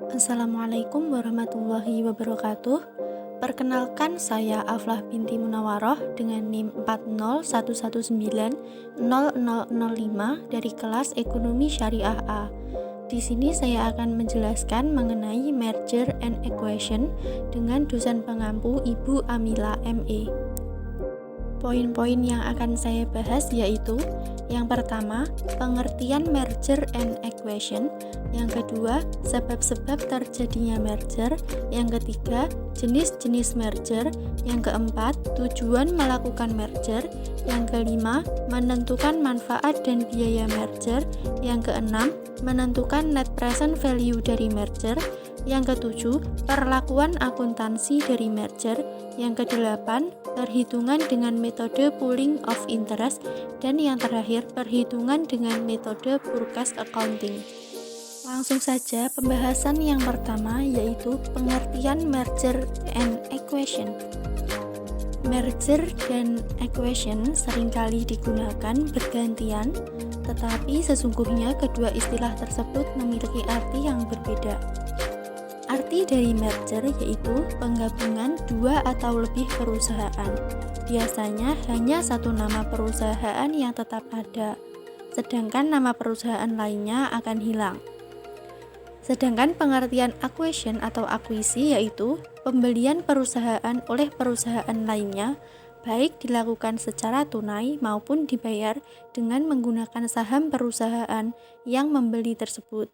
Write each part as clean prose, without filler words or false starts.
Assalamualaikum warahmatullahi wabarakatuh. Perkenalkan, saya Aflah binti Munawaroh dengan NIM 401190005 dari kelas Ekonomi Syariah A. Di sini saya akan menjelaskan mengenai merger and acquisition dengan dosen pengampu Ibu Amila ME. Poin-poin yang akan saya bahas yaitu: yang pertama, pengertian merger and acquisition; yang kedua, sebab-sebab terjadinya merger; yang ketiga, jenis-jenis merger; yang keempat, tujuan melakukan merger; yang kelima, menentukan manfaat dan biaya merger; yang keenam, menentukan net present value dari merger; yang ketujuh, perlakuan akuntansi dari merger; yang kedelapan, perhitungan dengan metode pooling of interest; dan yang terakhir, perhitungan dengan metode purchase accounting. Langsung saja, pembahasan yang pertama yaitu pengertian merger and acquisition. Merger dan acquisition seringkali digunakan bergantian, tetapi sesungguhnya kedua istilah tersebut memiliki arti yang berbeda. Arti dari merger yaitu penggabungan dua atau lebih perusahaan. Biasanya hanya satu nama perusahaan yang tetap ada, sedangkan nama perusahaan lainnya akan hilang. Sedangkan pengertian acquisition atau akuisi yaitu pembelian perusahaan oleh perusahaan lainnya, baik dilakukan secara tunai maupun dibayar dengan menggunakan saham perusahaan yang membeli tersebut.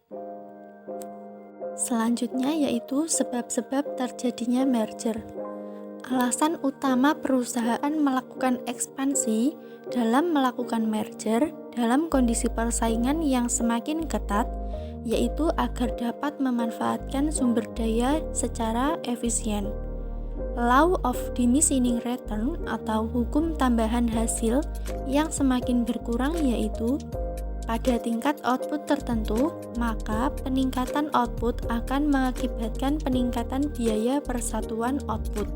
Selanjutnya yaitu sebab-sebab terjadinya merger. Alasan utama perusahaan melakukan ekspansi dalam melakukan merger dalam kondisi persaingan yang semakin ketat, yaitu agar dapat memanfaatkan sumber daya secara efisien. Law of diminishing return atau hukum tambahan hasil yang semakin berkurang yaitu pada tingkat output tertentu, maka peningkatan output akan mengakibatkan peningkatan biaya persatuan output.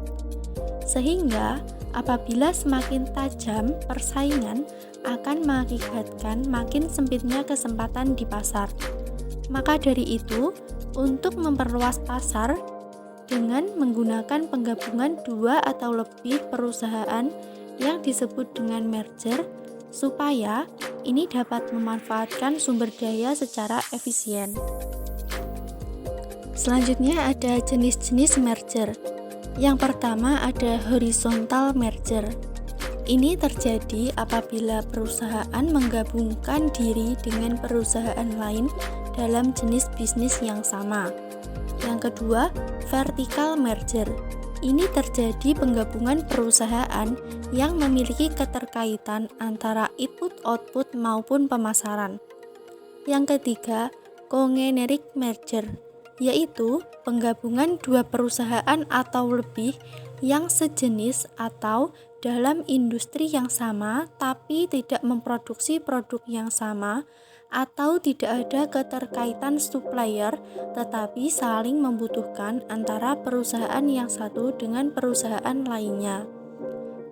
Sehingga, apabila semakin tajam persaingan akan mengakibatkan makin sempitnya kesempatan di pasar. Maka dari itu, untuk memperluas pasar dengan menggunakan penggabungan dua atau lebih perusahaan yang disebut dengan merger, supaya ini dapat memanfaatkan sumber daya secara efisien. Selanjutnya ada jenis-jenis merger. Yang pertama ada horizontal merger. Ini terjadi apabila perusahaan menggabungkan diri dengan perusahaan lain dalam jenis bisnis yang sama. Yang kedua, vertical merger. Ini terjadi penggabungan perusahaan yang memiliki keterkaitan antara input-output maupun pemasaran. Yang ketiga, congeneric merger, yaitu penggabungan dua perusahaan atau lebih yang sejenis atau dalam industri yang sama tapi tidak memproduksi produk yang sama, atau tidak ada keterkaitan supplier tetapi saling membutuhkan antara perusahaan yang satu dengan perusahaan lainnya.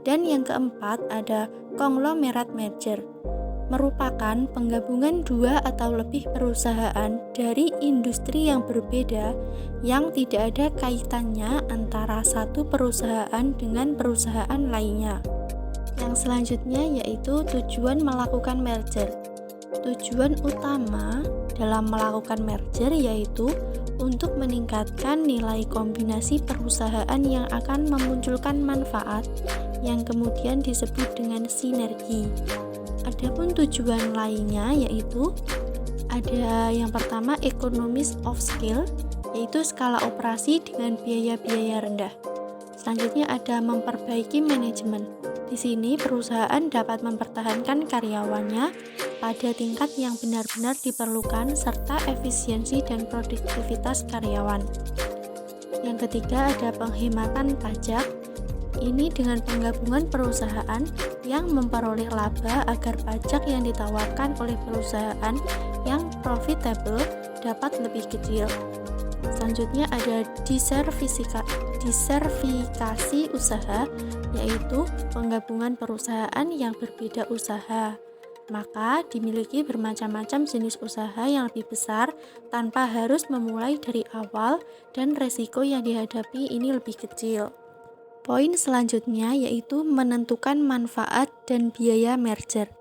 Dan yang keempat ada conglomerate merger, merupakan penggabungan dua atau lebih perusahaan dari industri yang berbeda yang tidak ada kaitannya antara satu perusahaan dengan perusahaan lainnya. Yang selanjutnya yaitu tujuan melakukan merger. Tujuan utama dalam melakukan merger yaitu untuk meningkatkan nilai kombinasi perusahaan yang akan memunculkan manfaat yang kemudian disebut dengan sinergi. Adapun tujuan lainnya yaitu ada yang pertama economies of scale, yaitu skala operasi dengan biaya-biaya rendah. Selanjutnya ada memperbaiki manajemen. Di sini perusahaan dapat mempertahankan karyawannya pada tingkat yang benar-benar diperlukan serta efisiensi dan produktivitas karyawan. Yang ketiga ada penghematan pajak. Ini dengan penggabungan perusahaan yang memperoleh laba agar pajak yang ditawarkan oleh perusahaan yang profitable dapat lebih kecil. Selanjutnya ada disertifikasi usaha, yaitu penggabungan perusahaan yang berbeda usaha. Maka dimiliki bermacam-macam jenis usaha yang lebih besar tanpa harus memulai dari awal dan resiko yang dihadapi ini lebih kecil. Poin selanjutnya yaitu menentukan manfaat dan biaya merger.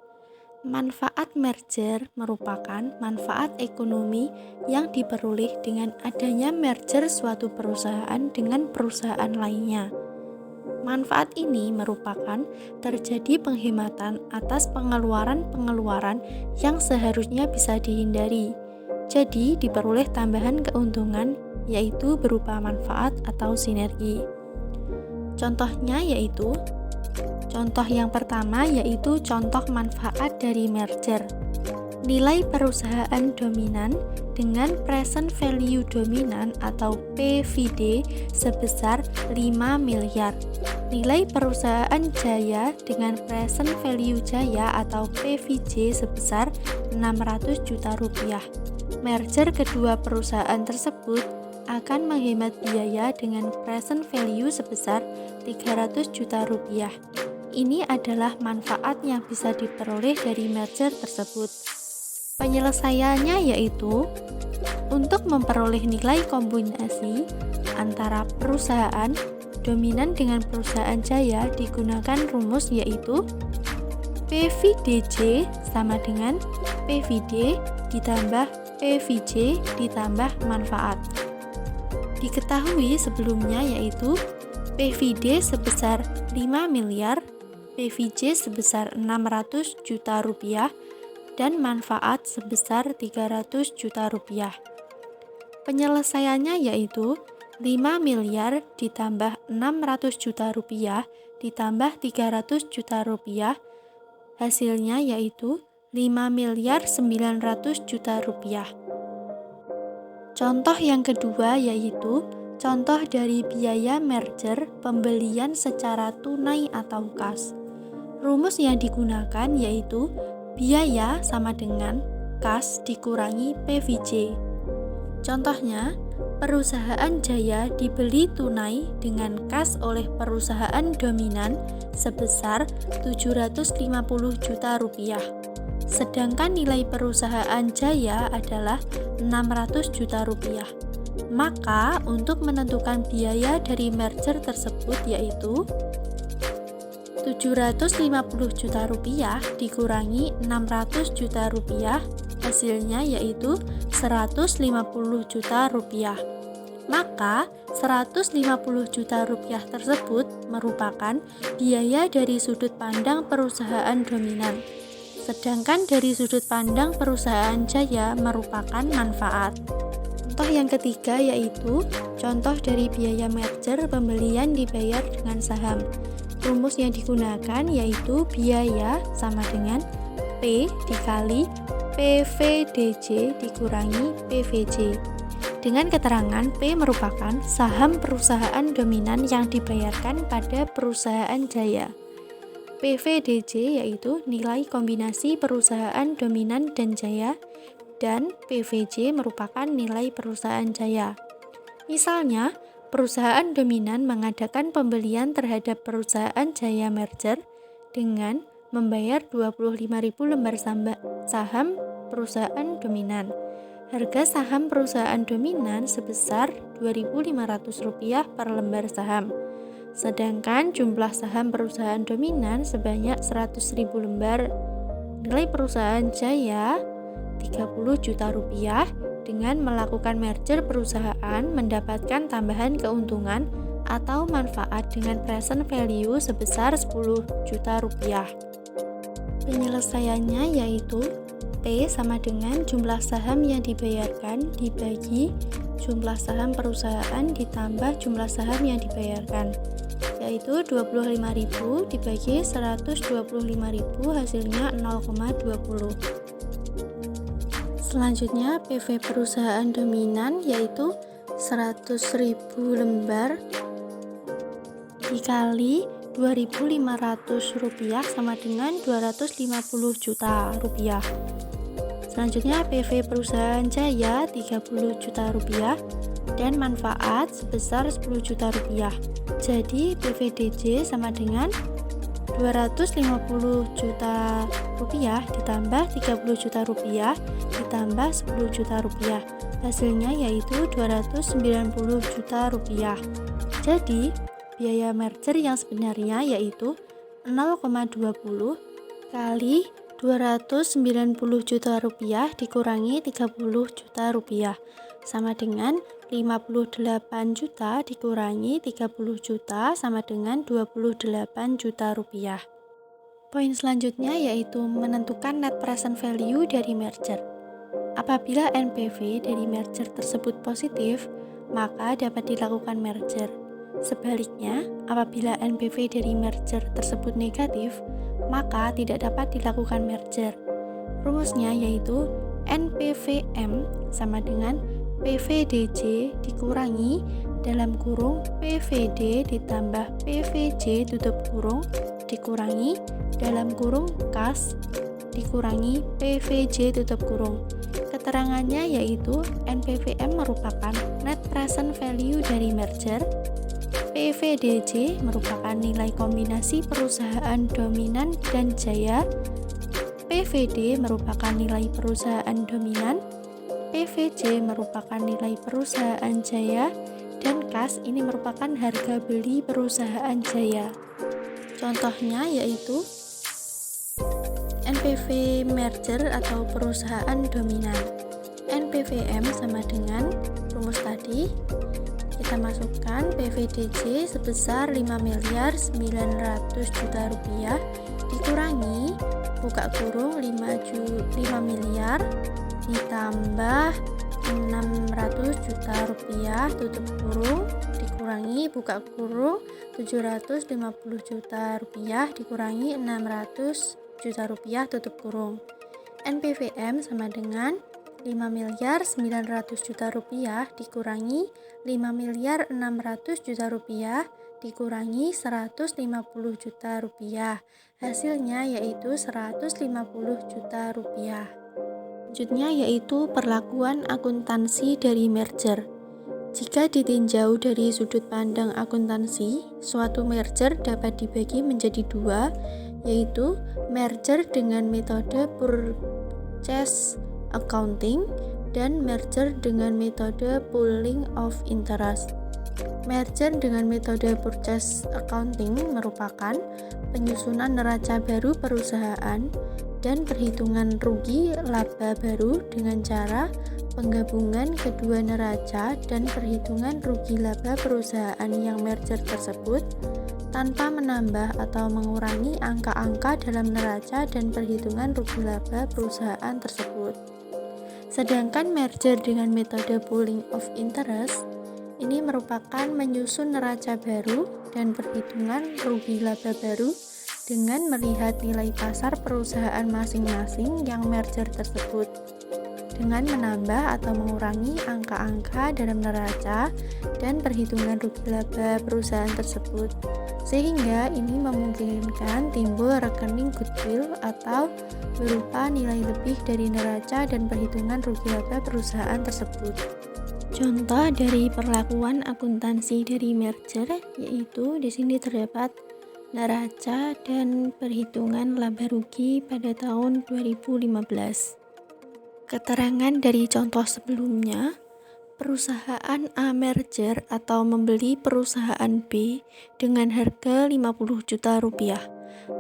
Manfaat merger merupakan manfaat ekonomi yang diperoleh dengan adanya merger suatu perusahaan dengan perusahaan lainnya. Manfaat ini merupakan terjadi penghematan atas pengeluaran-pengeluaran yang seharusnya bisa dihindari. Jadi, diperoleh tambahan keuntungan yaitu berupa manfaat atau sinergi. Contoh yang pertama yaitu contoh manfaat dari merger. Nilai perusahaan dominan dengan present value dominan atau PVD sebesar 5 miliar. Nilai perusahaan Jaya dengan present value Jaya atau PVJ sebesar 600 juta rupiah. Merger kedua perusahaan tersebut akan menghemat biaya dengan present value sebesar 300 juta rupiah. Ini adalah manfaat yang bisa diperoleh dari merger tersebut. Penyelesaiannya yaitu untuk memperoleh nilai kombinasi antara perusahaan dominan dengan perusahaan Jaya digunakan rumus yaitu PVDJ sama dengan PVD ditambah PVJ ditambah manfaat. Diketahui sebelumnya yaitu PVD sebesar 5 miliar, PVJ sebesar 600 juta rupiah, dan manfaat sebesar 300 juta rupiah. Penyelesaiannya yaitu 5 miliar ditambah 600 juta rupiah ditambah 300 juta rupiah, hasilnya yaitu 5 miliar 900 juta rupiah. Contoh yang kedua yaitu contoh dari biaya merger pembelian secara tunai atau kas. Rumus yang digunakan yaitu biaya sama dengan kas dikurangi PVJ. Contohnya, perusahaan Jaya dibeli tunai dengan kas oleh perusahaan dominan sebesar 750 juta rupiah. Sedangkan nilai perusahaan Jaya adalah 600 juta rupiah. Maka untuk menentukan biaya dari merger tersebut yaitu 750 juta rupiah dikurangi 600 juta rupiah, hasilnya yaitu 150 juta rupiah. Maka 150 juta rupiah tersebut merupakan biaya dari sudut pandang perusahaan dominan. Sedangkan dari sudut pandang perusahaan Jaya merupakan manfaat. Contoh yang ketiga yaitu contoh dari biaya merger pembelian dibayar dengan saham. Rumus yang digunakan yaitu biaya sama dengan P dikali PVDJ dikurangi PVJ. Dengan keterangan P merupakan saham perusahaan dominan yang dibayarkan pada perusahaan Jaya. PVDJ yaitu nilai kombinasi perusahaan dominan dan Jaya, dan PVJ merupakan nilai perusahaan Jaya. Misalnya, perusahaan dominan mengadakan pembelian terhadap perusahaan Jaya merger dengan membayar 25.000 lembar saham perusahaan dominan. Harga saham perusahaan dominan sebesar Rp2.500 per lembar saham. Sedangkan jumlah saham perusahaan dominan sebanyak 100.000 lembar. Nilai perusahaan Jaya 30 juta rupiah. Dengan melakukan merger perusahaan mendapatkan tambahan keuntungan atau manfaat dengan present value sebesar 10 juta rupiah. Penyelesaiannya yaitu P sama dengan jumlah saham yang dibayarkan dibagi jumlah saham perusahaan ditambah jumlah saham yang dibayarkan, yaitu 25.000 dibagi 125.000 hasilnya 0,20. Selanjutnya PV perusahaan dominan yaitu 100.000 lembar dikali Rp2.500 sama dengan 250 juta rupiah. Selanjutnya PV perusahaan Jaya 30 juta rupiah dan manfaat sebesar 10 juta rupiah. Jadi PVDJ sama dengan 250 juta rupiah ditambah 30 juta rupiah ditambah 10 juta rupiah. Hasilnya yaitu 290 juta rupiah. Jadi, biaya merger yang sebenarnya yaitu 0,20 kali 290 juta rupiah dikurangi 30 juta rupiah sama dengan 58 juta dikurangi 30 juta sama dengan 28 juta rupiah. Poin selanjutnya yaitu menentukan net present value dari merger. Apabila NPV dari merger tersebut positif, maka dapat dilakukan merger. Sebaliknya, apabila NPV dari merger tersebut negatif, maka tidak dapat dilakukan merger. Rumusnya yaitu NPVM sama dengan PVDJ dikurangi dalam kurung PVD ditambah PVJ tutup kurung dikurangi dalam kurung kas dikurangi PVJ tutup kurung. Keterangannya yaitu NPVM merupakan net present value dari merger, PVDJ merupakan nilai kombinasi perusahaan dominan dan jaya, PVD merupakan nilai perusahaan dominan, PVJ merupakan nilai perusahaan jaya, dan kas ini merupakan harga beli perusahaan jaya. Contohnya yaitu NPV merger atau perusahaan dominan. NPVM sama dengan rumus tadi. Kita masukkan PVDJ sebesar 5.900.000.000 rupiah dikurangi buka kurung 5 miliar ditambah 600 juta rupiah tutup kurung dikurangi buka kurung 750 juta rupiah dikurangi 600 juta rupiah tutup kurung. NPVM sama dengan 5.900.000.000 rupiah dikurangi 5.600.000.000 rupiah dikurangi 150 juta rupiah. Hasilnya yaitu 150 juta rupiah. Selanjutnya yaitu perlakuan akuntansi dari merger. Jika ditinjau dari sudut pandang akuntansi, suatu merger dapat dibagi menjadi dua, yaitu merger dengan metode purchase accounting dan merger dengan metode pooling of interest. Merger dengan metode purchase accounting merupakan penyusunan neraca baru perusahaan dan perhitungan rugi laba baru dengan cara penggabungan kedua neraca dan perhitungan rugi laba perusahaan yang merger tersebut tanpa menambah atau mengurangi angka-angka dalam neraca dan perhitungan rugi laba perusahaan tersebut. Sedangkan merger dengan metode pooling of interest ini merupakan menyusun neraca baru dan perhitungan rugi laba baru dengan melihat nilai pasar perusahaan masing-masing yang merger tersebut dengan menambah atau mengurangi angka-angka dalam neraca dan perhitungan rugi laba perusahaan tersebut, sehingga ini memungkinkan timbul rekening goodwill atau berupa nilai lebih dari neraca dan perhitungan rugi laba perusahaan tersebut. Contoh dari perlakuan akuntansi dari merger yaitu di sini terdapat neraca dan perhitungan laba rugi pada tahun 2015. Keterangan dari contoh sebelumnya, perusahaan A merger atau membeli perusahaan B dengan harga 50 juta rupiah.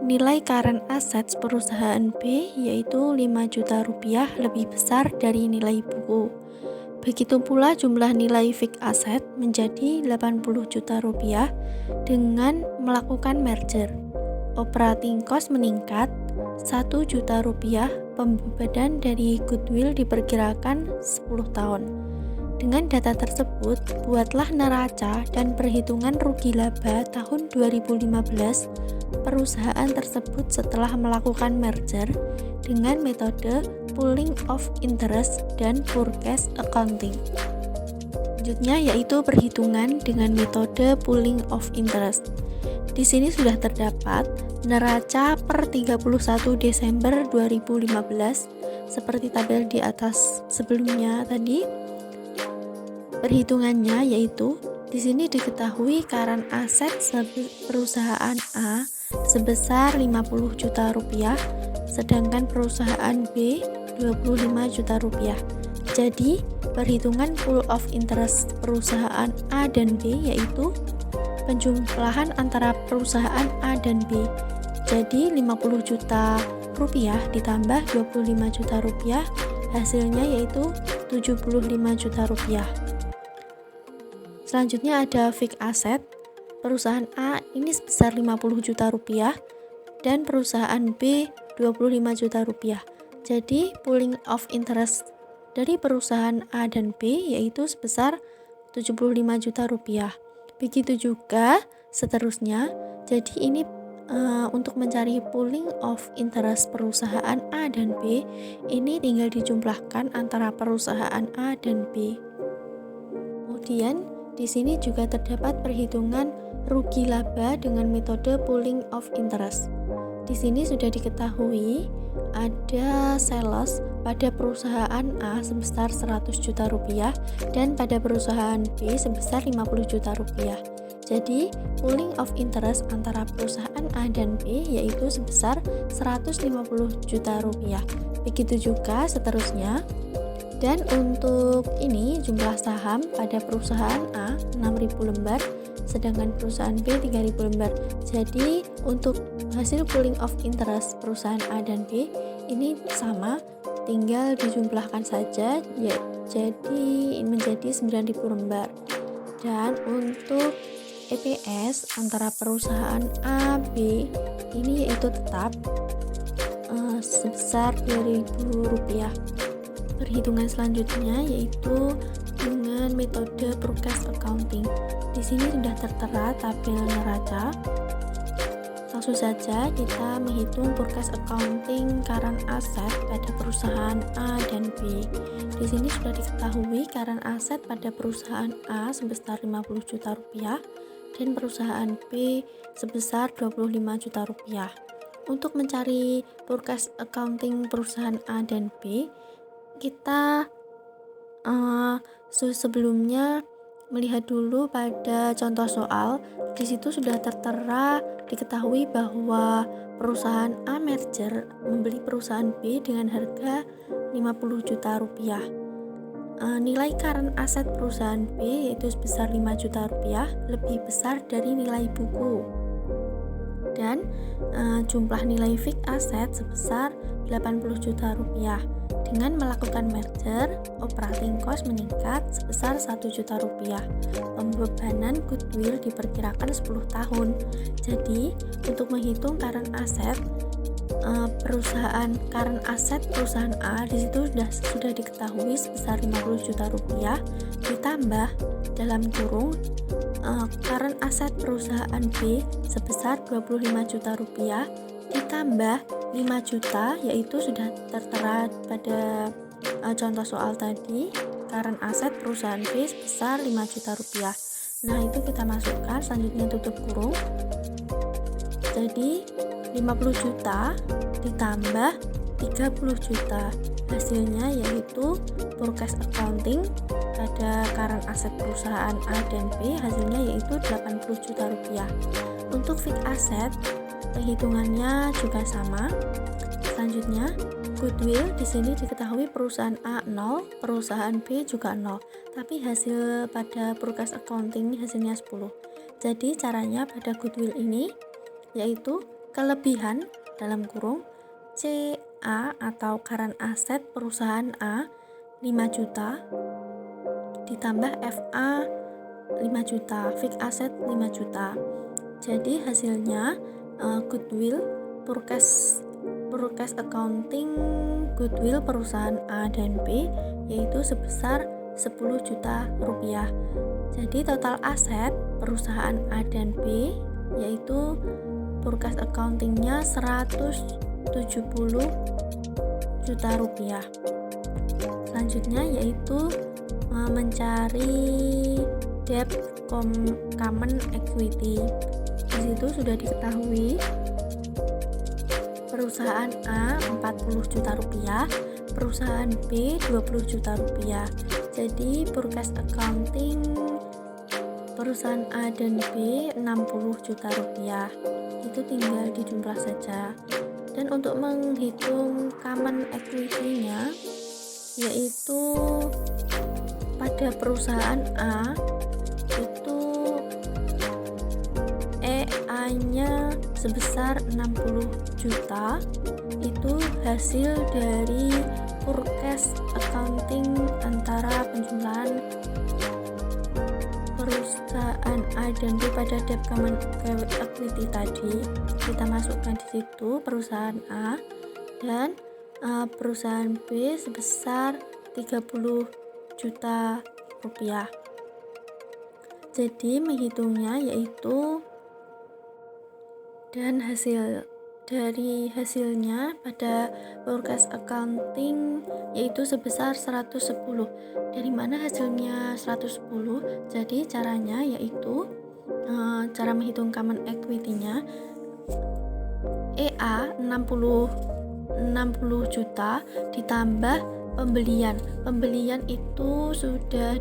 Nilai current assets perusahaan B yaitu 5 juta rupiah lebih besar dari nilai buku. Begitu pula jumlah nilai fixed asset menjadi 80 juta rupiah dengan melakukan merger. Operating cost meningkat 1 juta rupiah, pembebanan dari goodwill diperkirakan 10 tahun. Dengan data tersebut, buatlah neraca dan perhitungan rugi laba tahun 2015 perusahaan tersebut setelah melakukan merger dengan metode pooling of interest dan purchase accounting. Selanjutnya yaitu perhitungan dengan metode pooling of interest. Di sini sudah terdapat neraca per 31 Desember 2015 seperti tabel di atas sebelumnya tadi. Perhitungannya yaitu di sini diketahui current asset perusahaan A sebesar 50 juta rupiah, sedangkan perusahaan B 25 juta rupiah. Jadi, perhitungan pool of interest perusahaan A dan B yaitu penjumlahan antara perusahaan A dan B. Jadi 50 juta rupiah ditambah 25 juta rupiah, hasilnya yaitu 75 juta rupiah. Selanjutnya ada fixed asset. Perusahaan A ini sebesar 50 juta rupiah dan perusahaan B 25 juta rupiah. Jadi pooling of interest dari perusahaan A dan B yaitu sebesar 75 juta rupiah. Begitu juga seterusnya. Jadi ini untuk mencari pooling of interest perusahaan A dan B, ini tinggal dijumlahkan antara perusahaan A dan B. Kemudian di sini juga terdapat perhitungan rugi laba dengan metode pooling of interest. Di sini sudah diketahui ada sales pada perusahaan A sebesar 100 juta rupiah dan pada perusahaan B sebesar 50 juta rupiah. Jadi, pooling of interest antara perusahaan A dan B yaitu sebesar 150 juta rupiah. Begitu juga seterusnya. Dan untuk ini jumlah saham pada perusahaan A 6.000 lembar, sedangkan perusahaan B 3.000 lembar. Jadi, untuk hasil pooling of interest perusahaan A dan B ini sama, tinggal dijumlahkan saja ya, jadi menjadi 9.000 lembar. Dan untuk EPS antara perusahaan A, B ini yaitu tetap sebesar Rp2.000. Perhitungan selanjutnya yaitu dengan metode forecast accounting. Di sini sudah tertera tabel neraca. Langsung saja kita menghitung forecast accounting current asset pada perusahaan A dan B. Di sini sudah diketahui current asset pada perusahaan A sebesar 50 juta rupiah dan perusahaan B sebesar 25 juta rupiah. Untuk mencari forecast accounting perusahaan A dan B, kita sebelumnya melihat dulu pada contoh soal. Di situ sudah tertera diketahui bahwa perusahaan A merger membeli perusahaan B dengan harga 50 juta rupiah. Nilai current asset perusahaan B yaitu sebesar 5 juta rupiah, lebih besar dari nilai buku. Dan jumlah nilai fixed asset sebesar 80 juta rupiah. Dengan melakukan merger, operating cost meningkat sebesar 1 juta rupiah. Pembebanan goodwill diperkirakan 10 tahun. Jadi, untuk menghitung current asset current asset perusahaan A di situ sudah diketahui sebesar 50 juta rupiah ditambah dalam kurung current asset perusahaan B sebesar 25 juta rupiah ditambah 5 juta yaitu sudah tertera pada contoh soal tadi, current asset perusahaan B sebesar 5 juta rupiah. Nah, itu kita masukkan, selanjutnya tutup kurung. Jadi 50 juta ditambah 30 juta, hasilnya yaitu forecast accounting pada current asset perusahaan A dan B, hasilnya yaitu 80 juta rupiah. Untuk fixed asset perhitungannya juga sama. Selanjutnya goodwill, di sini diketahui perusahaan A 0, perusahaan B juga 0, tapi hasil pada forecast accounting hasilnya 10. Jadi caranya pada goodwill ini yaitu kelebihan dalam kurung CA atau current asset perusahaan A 5 juta ditambah FA 5 juta, fixed asset 5 juta. Jadi hasilnya goodwill forecast accounting goodwill perusahaan A dan B yaitu sebesar 10 juta rupiah. Jadi total aset perusahaan A dan B yaitu forecast accountingnya 170 juta rupiah. Selanjutnya yaitu mencari debt common equity. Di situ sudah diketahui perusahaan A 40 juta rupiah, perusahaan B 20 juta rupiah. Jadi forecast accounting perusahaan A dan B 60 juta rupiah. itu tinggal dijumlah saja. Dan untuk menghitung common equity-nya, yaitu pada perusahaan A itu EA-nya sebesar 60 juta, itu hasil dari forecast accounting antara penjumlahan perusahaan A dan B pada debt common equity tadi. Kita masukkan di situ perusahaan A dan perusahaan B sebesar 30 juta rupiah. Jadi menghitungnya yaitu, dan hasilnya pada forecast accounting yaitu sebesar 110. Dari mana hasilnya 110? Jadi caranya yaitu cara menghitung common equity-nya, EA 60 juta ditambah pembelian itu sudah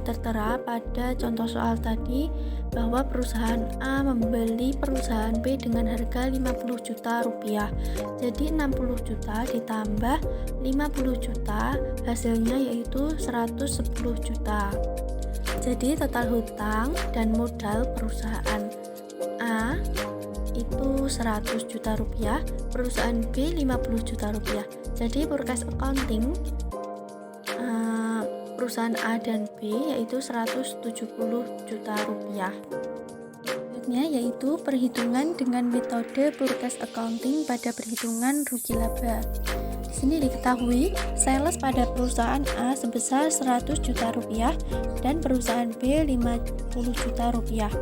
tertera pada contoh soal tadi, bahwa perusahaan A membeli perusahaan B dengan harga 50 juta rupiah. Jadi 60 juta ditambah 50 juta hasilnya yaitu 110 juta. Jadi total hutang dan modal perusahaan A itu 100 juta rupiah, perusahaan B 50 juta rupiah. Jadi forecast accounting perusahaan A dan B yaitu 170 juta rupiah. Berikutnya yaitu perhitungan dengan metode forecast accounting pada perhitungan rugi laba. Di sini diketahui sales pada perusahaan A sebesar 100 juta rupiah dan perusahaan B 50 juta rupiah.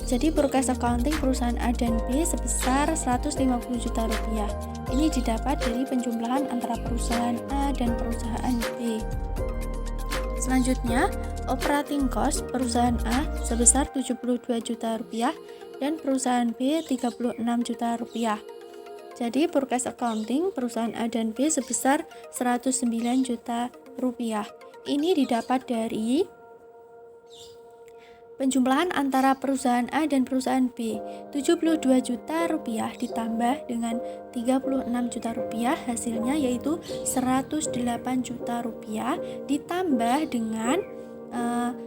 Jadi forecast accounting perusahaan A dan B sebesar 150 juta rupiah. Ini didapat dari penjumlahan antara perusahaan A dan perusahaan B. Selanjutnya, operating cost perusahaan A sebesar 72 juta rupiah dan perusahaan B 36 juta rupiah. Jadi forecast accounting perusahaan A dan B sebesar 109 juta rupiah. Ini didapat dari penjumlahan antara perusahaan A dan perusahaan B, 72 juta rupiah ditambah dengan 36 juta rupiah, hasilnya yaitu 108 juta rupiah, ditambah dengan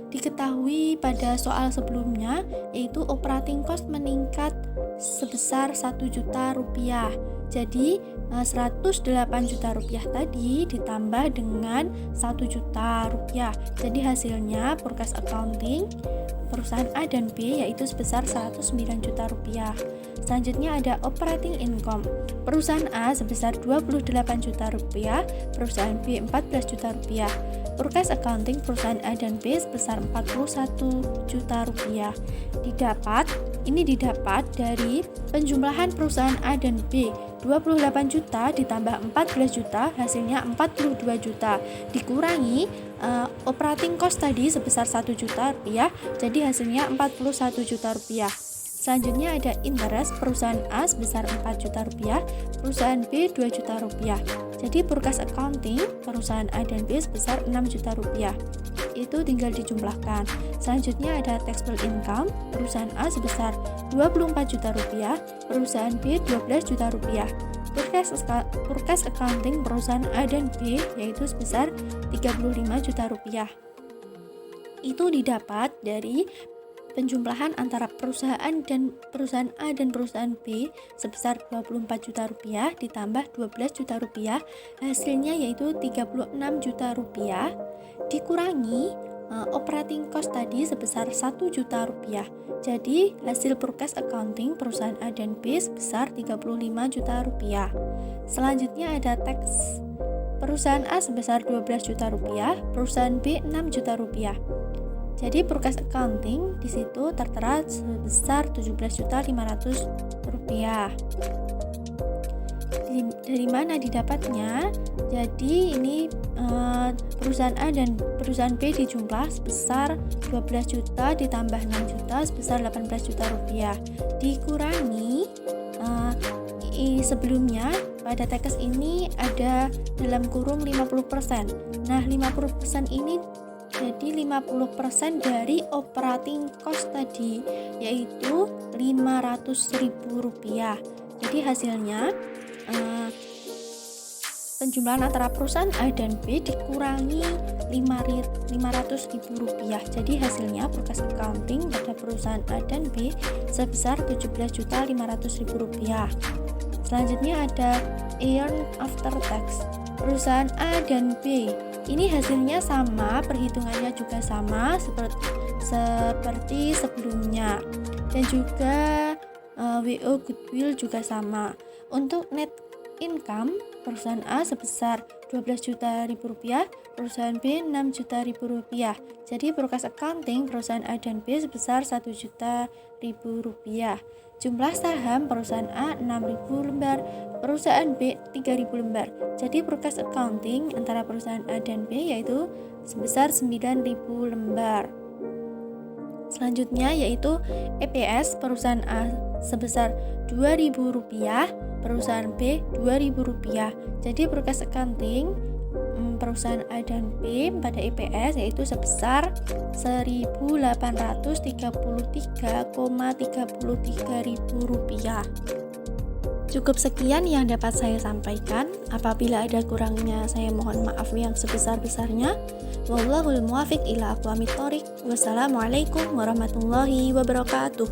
diketahui pada soal sebelumnya yaitu operating cost meningkat sebesar 1 juta rupiah. Jadi 108 juta rupiah tadi ditambah dengan 1 juta rupiah. Jadi hasilnya forecast accounting perusahaan A dan B yaitu sebesar 109 juta rupiah. Selanjutnya ada operating income. Perusahaan A sebesar 28 juta rupiah, perusahaan B 14 juta rupiah. Forecast accounting perusahaan A dan B sebesar 41 juta rupiah. Ini didapat dari penjumlahan perusahaan A dan B, 28 juta ditambah 14 juta, hasilnya 42 juta. Dikurangi operating cost tadi sebesar 1 juta rupiah, jadi hasilnya 41 juta rupiah. Selanjutnya ada interest, perusahaan A sebesar 4 juta rupiah, perusahaan B 2 juta rupiah. Jadi forecast accounting perusahaan A dan B sebesar 6 juta rupiah. Itu tinggal dijumlahkan. Selanjutnya ada taxable income, perusahaan A sebesar 24 juta rupiah, perusahaan B 12 juta rupiah. Forecast accounting perusahaan A dan B yaitu sebesar 35 juta rupiah. Itu didapat dari penjumlahan antara perusahaan A dan perusahaan B sebesar 24 juta rupiah ditambah 12 juta rupiah, hasilnya yaitu 36 juta rupiah, dikurangi operating cost tadi sebesar 1 juta rupiah. Jadi hasil forecast accounting perusahaan A dan B sebesar 35 juta rupiah. Selanjutnya ada tax. Perusahaan A sebesar 12 juta rupiah, perusahaan B 6 juta rupiah. Jadi forecast accounting di situ tertera sebesar 17.500.000 rupiah. Dari mana didapatnya? Jadi ini perusahaan A dan perusahaan B dijumlah sebesar 12 juta ditambah 6 juta sebesar 18 juta rupiah. Dikurangi sebelumnya pada teks ini ada dalam kurung 50%. Nah, 50% ini Jadi 50% dari operating cost tadi, yaitu Rp500.000. Jadi hasilnya penjumlahan antara perusahaan A dan B dikurangi Rp500.000. Jadi hasilnya forecast accounting pada perusahaan A dan B sebesar Rp17.500.000. Selanjutnya ada earn after tax. Perusahaan A dan B ini hasilnya sama, perhitungannya juga sama seperti sebelumnya, dan juga WO goodwill juga sama. Untuk net income, perusahaan A sebesar Rp12 juta, perusahaan B Rp6 juta. Jadi forecast accounting perusahaan A dan B sebesar Rp1 juta. Jumlah saham perusahaan A 6.000 lembar, perusahaan B 3.000 lembar. Jadi forecast accounting antara perusahaan A dan B yaitu sebesar 9.000 lembar. Selanjutnya yaitu EPS perusahaan A sebesar Rp2.000, perusahaan B Rp2.000. Jadi forecast accounting perusahaan A dan B pada EPS yaitu sebesar Rp1.833,33 Cukup sekian yang dapat saya sampaikan. Apabila ada kurangnya, saya mohon maaf yang sebesar-besarnya. Wallahul muwaffiq ila aqwamit thoriq. Wassalamualaikum warahmatullahi wabarakatuh.